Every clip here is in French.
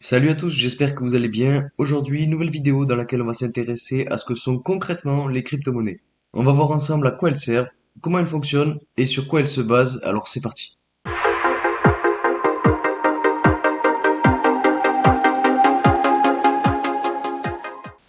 Salut à tous, j'espère que vous allez bien. Aujourd'hui, nouvelle vidéo dans laquelle on va s'intéresser à ce que sont concrètement les crypto-monnaies. On va voir ensemble à quoi elles servent, comment elles fonctionnent et sur quoi elles se basent. Alors c'est parti.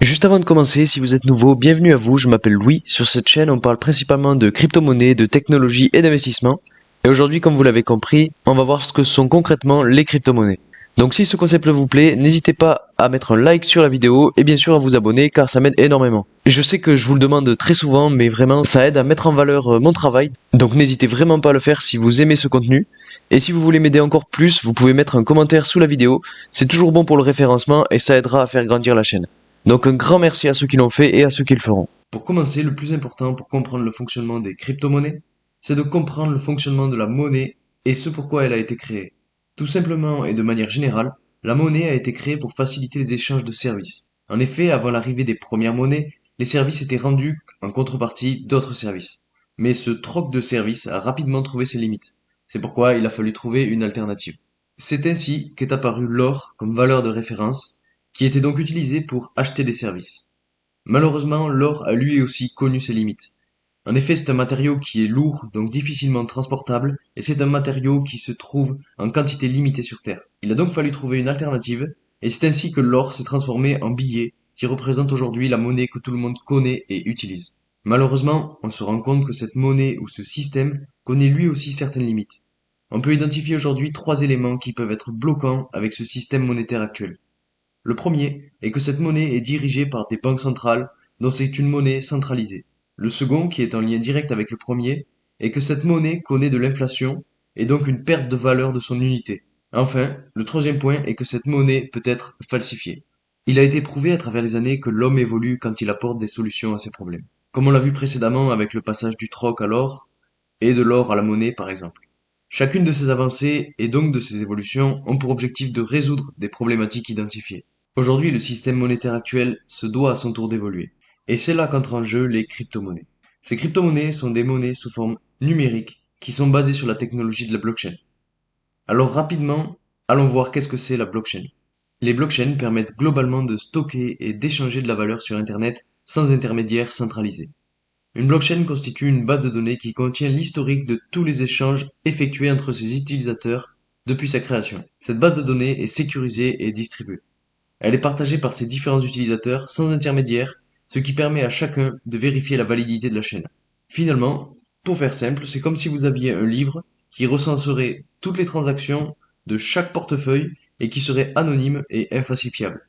Juste avant de commencer, si vous êtes nouveau, bienvenue à vous, je m'appelle Louis. Sur cette chaîne, on parle principalement de crypto-monnaies, de technologie et d'investissement. Et aujourd'hui, comme vous l'avez compris, on va voir ce que sont concrètement les crypto-monnaies. Donc si ce concept vous plaît, n'hésitez pas à mettre un like sur la vidéo et bien sûr à vous abonner car ça m'aide énormément. Et je sais que je vous le demande très souvent, mais vraiment ça aide à mettre en valeur mon travail. Donc n'hésitez vraiment pas à le faire si vous aimez ce contenu. Et si vous voulez m'aider encore plus, vous pouvez mettre un commentaire sous la vidéo. C'est toujours bon pour le référencement et ça aidera à faire grandir la chaîne. Donc un grand merci à ceux qui l'ont fait et à ceux qui le feront. Pour commencer, le plus important pour comprendre le fonctionnement des crypto-monnaies, c'est de comprendre le fonctionnement de la monnaie et ce pourquoi elle a été créée. Tout simplement et de manière générale, la monnaie a été créée pour faciliter les échanges de services. En effet, avant l'arrivée des premières monnaies, les services étaient rendus en contrepartie d'autres services. Mais ce troc de services a rapidement trouvé ses limites. C'est pourquoi il a fallu trouver une alternative. C'est ainsi qu'est apparu l'or comme valeur de référence, qui était donc utilisé pour acheter des services. Malheureusement, l'or a lui aussi connu ses limites. En effet, c'est un matériau qui est lourd, donc difficilement transportable, et c'est un matériau qui se trouve en quantité limitée sur Terre. Il a donc fallu trouver une alternative, et c'est ainsi que l'or s'est transformé en billet, qui représente aujourd'hui la monnaie que tout le monde connaît et utilise. Malheureusement, on se rend compte que cette monnaie ou ce système connaît lui aussi certaines limites. On peut identifier aujourd'hui trois éléments qui peuvent être bloquants avec ce système monétaire actuel. Le premier est que cette monnaie est dirigée par des banques centrales, dont c'est une monnaie centralisée. Le second, qui est en lien direct avec le premier, est que cette monnaie connaît de l'inflation et donc une perte de valeur de son unité. Enfin, le troisième point est que cette monnaie peut être falsifiée. Il a été prouvé à travers les années que l'homme évolue quand il apporte des solutions à ses problèmes. Comme on l'a vu précédemment avec le passage du troc à l'or et de l'or à la monnaie par exemple. Chacune de ces avancées et donc de ces évolutions ont pour objectif de résoudre des problématiques identifiées. Aujourd'hui, le système monétaire actuel se doit à son tour d'évoluer. Et c'est là qu'entrent en jeu les crypto-monnaies. Ces crypto-monnaies sont des monnaies sous forme numérique qui sont basées sur la technologie de la blockchain. Alors rapidement, allons voir qu'est-ce que c'est la blockchain. Les blockchains permettent globalement de stocker et d'échanger de la valeur sur Internet sans intermédiaire centralisé. Une blockchain constitue une base de données qui contient l'historique de tous les échanges effectués entre ses utilisateurs depuis sa création. Cette base de données est sécurisée et distribuée. Elle est partagée par ses différents utilisateurs sans intermédiaire, ce qui permet à chacun de vérifier la validité de la chaîne. Finalement, pour faire simple, c'est comme si vous aviez un livre qui recenserait toutes les transactions de chaque portefeuille et qui serait anonyme et infalsifiable.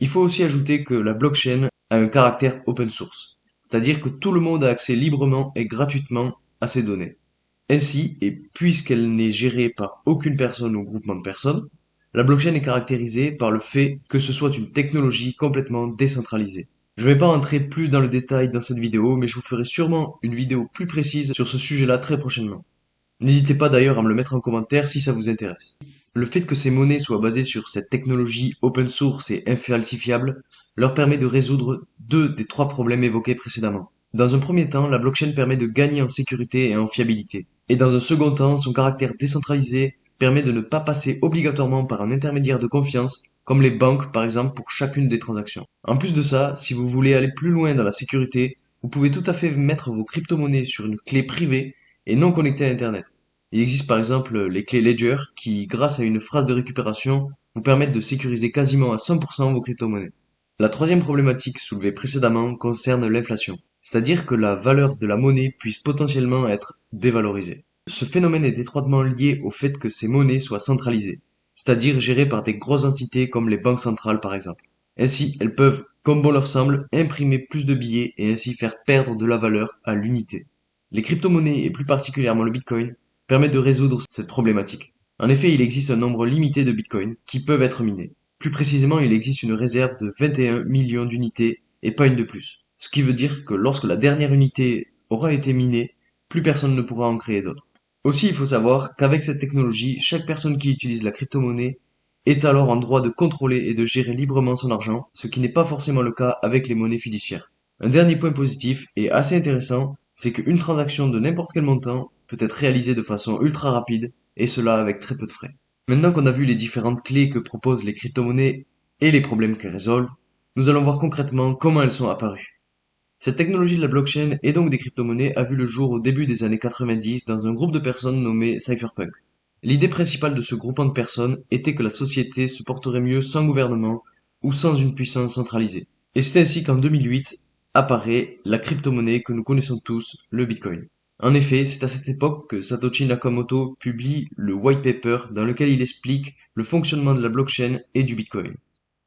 Il faut aussi ajouter que la blockchain a un caractère open source, c'est-à-dire que tout le monde a accès librement et gratuitement à ces données. Ainsi, et puisqu'elle n'est gérée par aucune personne ou groupement de personnes, la blockchain est caractérisée par le fait que ce soit une technologie complètement décentralisée. Je ne vais pas entrer plus dans le détail dans cette vidéo, mais je vous ferai sûrement une vidéo plus précise sur ce sujet-là très prochainement. N'hésitez pas d'ailleurs à me le mettre en commentaire si ça vous intéresse. Le fait que ces monnaies soient basées sur cette technologie open source et infalsifiable leur permet de résoudre deux des trois problèmes évoqués précédemment. Dans un premier temps, la blockchain permet de gagner en sécurité et en fiabilité. Et dans un second temps, son caractère décentralisé permet de ne pas passer obligatoirement par un intermédiaire de confiance, comme les banques par exemple pour chacune des transactions. En plus de ça, si vous voulez aller plus loin dans la sécurité, vous pouvez tout à fait mettre vos crypto-monnaies sur une clé privée et non connectées à Internet. Il existe par exemple les clés Ledger qui, grâce à une phrase de récupération, vous permettent de sécuriser quasiment à 100% vos crypto-monnaies. La troisième problématique soulevée précédemment concerne l'inflation, c'est-à-dire que la valeur de la monnaie puisse potentiellement être dévalorisée. Ce phénomène est étroitement lié au fait que ces monnaies soient centralisées, c'est-à-dire gérées par des grosses entités comme les banques centrales par exemple. Ainsi, elles peuvent, comme bon leur semble, imprimer plus de billets et ainsi faire perdre de la valeur à l'unité. Les crypto-monnaies, et plus particulièrement le Bitcoin, permettent de résoudre cette problématique. En effet, il existe un nombre limité de Bitcoins qui peuvent être minés. Plus précisément, il existe une réserve de 21 millions d'unités et pas une de plus. Ce qui veut dire que lorsque la dernière unité aura été minée, plus personne ne pourra en créer d'autres. Aussi, il faut savoir qu'avec cette technologie, chaque personne qui utilise la crypto-monnaie est alors en droit de contrôler et de gérer librement son argent, ce qui n'est pas forcément le cas avec les monnaies fiduciaires. Un dernier point positif et assez intéressant, c'est qu'une transaction de n'importe quel montant peut être réalisée de façon ultra rapide, et cela avec très peu de frais. Maintenant qu'on a vu les différentes clés que proposent les crypto-monnaies et les problèmes qu'elles résolvent, nous allons voir concrètement comment elles sont apparues. Cette technologie de la blockchain et donc des crypto-monnaies a vu le jour au début des années 90 dans un groupe de personnes nommé Cypherpunk. L'idée principale de ce groupement de personnes était que la société se porterait mieux sans gouvernement ou sans une puissance centralisée. Et c'est ainsi qu'en 2008 apparaît la crypto-monnaie que nous connaissons tous, le Bitcoin. En effet, c'est à cette époque que Satoshi Nakamoto publie le white paper dans lequel il explique le fonctionnement de la blockchain et du Bitcoin.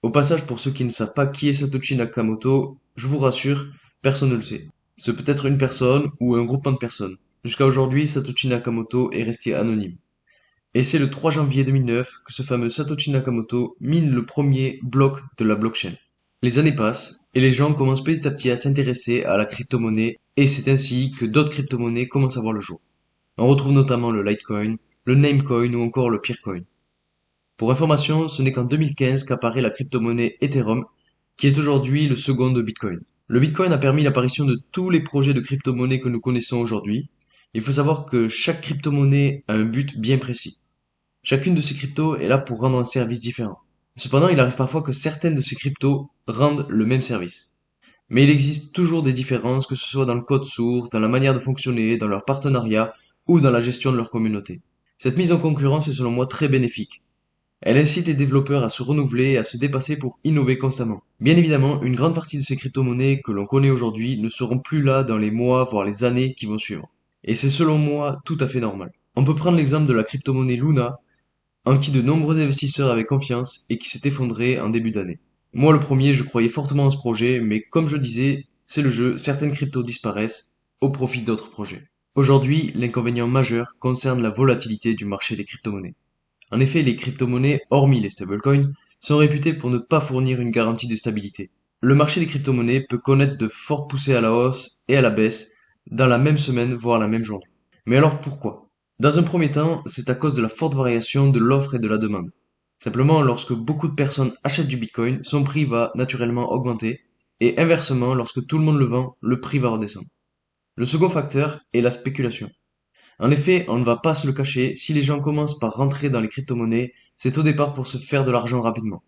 Au passage, pour ceux qui ne savent pas qui est Satoshi Nakamoto, je vous rassure, personne ne le sait. Ce peut être une personne ou un groupement de personnes. Jusqu'à aujourd'hui, Satoshi Nakamoto est resté anonyme. Et c'est le 3 janvier 2009 que ce fameux Satoshi Nakamoto mine le premier bloc de la blockchain. Les années passent et les gens commencent petit à petit à s'intéresser à la crypto-monnaie et c'est ainsi que d'autres crypto-monnaies commencent à voir le jour. On retrouve notamment le Litecoin, le Namecoin ou encore le Peercoin. Pour information, ce n'est qu'en 2015 qu'apparaît la crypto-monnaie Ethereum, qui est aujourd'hui le second de Bitcoin. Le Bitcoin a permis l'apparition de tous les projets de crypto-monnaie que nous connaissons aujourd'hui. Il faut savoir que chaque crypto-monnaie a un but bien précis. Chacune de ces cryptos est là pour rendre un service différent. Cependant, il arrive parfois que certaines de ces cryptos rendent le même service. Mais il existe toujours des différences, que ce soit dans le code source, dans la manière de fonctionner, dans leur partenariat ou dans la gestion de leur communauté. Cette mise en concurrence est selon moi très bénéfique. Elle incite les développeurs à se renouveler et à se dépasser pour innover constamment. Bien évidemment, une grande partie de ces crypto-monnaies que l'on connaît aujourd'hui ne seront plus là dans les mois, voire les années qui vont suivre. Et c'est selon moi tout à fait normal. On peut prendre l'exemple de la crypto-monnaie Luna, en qui de nombreux investisseurs avaient confiance et qui s'est effondré en début d'année. Moi le premier, je croyais fortement en ce projet, mais comme je disais, c'est le jeu, certaines cryptos disparaissent au profit d'autres projets. Aujourd'hui, l'inconvénient majeur concerne la volatilité du marché des crypto-monnaies. En effet, les crypto-monnaies, hormis les stablecoins, sont réputées pour ne pas fournir une garantie de stabilité. Le marché des crypto-monnaies peut connaître de fortes poussées à la hausse et à la baisse dans la même semaine, voire la même journée. Mais alors pourquoi? Dans un premier temps, c'est à cause de la forte variation de l'offre et de la demande. Simplement, lorsque beaucoup de personnes achètent du Bitcoin, son prix va naturellement augmenter, et inversement, lorsque tout le monde le vend, le prix va redescendre. Le second facteur est la spéculation. En effet, on ne va pas se le cacher, si les gens commencent par rentrer dans les crypto-monnaies, c'est au départ pour se faire de l'argent rapidement.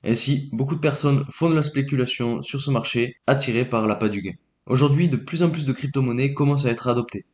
Ainsi, beaucoup de personnes font de la spéculation sur ce marché, attirées par l'appât du gain. Aujourd'hui, de plus en plus de crypto-monnaies commencent à être adoptées.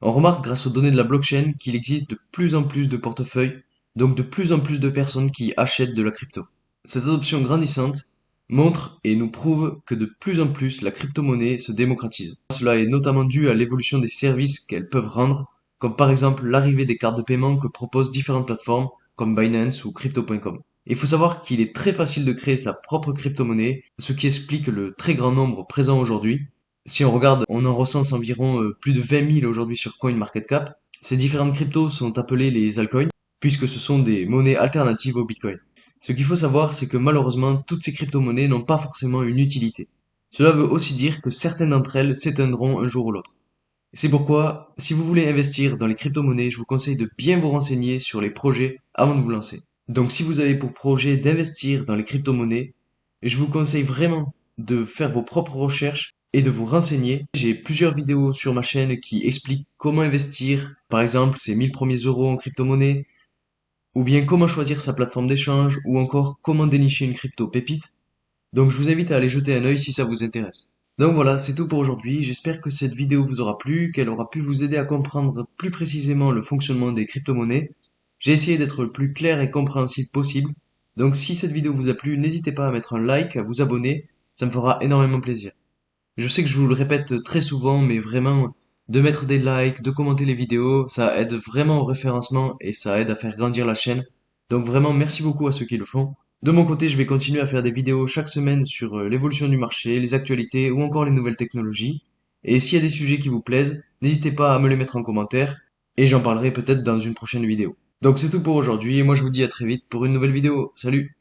On remarque grâce aux données de la blockchain qu'il existe de plus en plus de portefeuilles, donc de plus en plus de personnes qui achètent de la crypto. Cette adoption grandissante montre et nous prouve que de plus en plus la crypto-monnaie se démocratise. Cela est notamment dû à l'évolution des services qu'elles peuvent rendre, comme par exemple l'arrivée des cartes de paiement que proposent différentes plateformes comme Binance ou Crypto.com. Il faut savoir qu'il est très facile de créer sa propre crypto-monnaie, ce qui explique le très grand nombre présent aujourd'hui. Si on regarde, on en recense environ plus de 20 000 aujourd'hui sur CoinMarketCap. Ces différentes cryptos sont appelées les altcoins, puisque ce sont des monnaies alternatives au Bitcoin. Ce qu'il faut savoir, c'est que malheureusement, toutes ces crypto-monnaies n'ont pas forcément une utilité. Cela veut aussi dire que certaines d'entre elles s'éteindront un jour ou l'autre. C'est pourquoi, si vous voulez investir dans les crypto-monnaies, je vous conseille de bien vous renseigner sur les projets avant de vous lancer. Donc si vous avez pour projet d'investir dans les crypto-monnaies, je vous conseille vraiment de faire vos propres recherches et de vous renseigner. J'ai plusieurs vidéos sur ma chaîne qui expliquent comment investir, par exemple ces 1000 premiers euros en crypto-monnaie, ou bien comment choisir sa plateforme d'échange, ou encore comment dénicher une crypto pépite. Donc je vous invite à aller jeter un œil si ça vous intéresse. Donc voilà, c'est tout pour aujourd'hui. J'espère que cette vidéo vous aura plu, qu'elle aura pu vous aider à comprendre plus précisément le fonctionnement des crypto-monnaies. J'ai essayé d'être le plus clair et compréhensible possible. Donc si cette vidéo vous a plu, n'hésitez pas à mettre un like, à vous abonner, ça me fera énormément plaisir. Je sais que je vous le répète très souvent, mais vraiment, de mettre des likes, de commenter les vidéos, ça aide vraiment au référencement et ça aide à faire grandir la chaîne. Donc vraiment, merci beaucoup à ceux qui le font. De mon côté, je vais continuer à faire des vidéos chaque semaine sur l'évolution du marché, les actualités ou encore les nouvelles technologies. Et s'il y a des sujets qui vous plaisent, n'hésitez pas à me les mettre en commentaire et j'en parlerai peut-être dans une prochaine vidéo. Donc c'est tout pour aujourd'hui et moi je vous dis à très vite pour une nouvelle vidéo. Salut!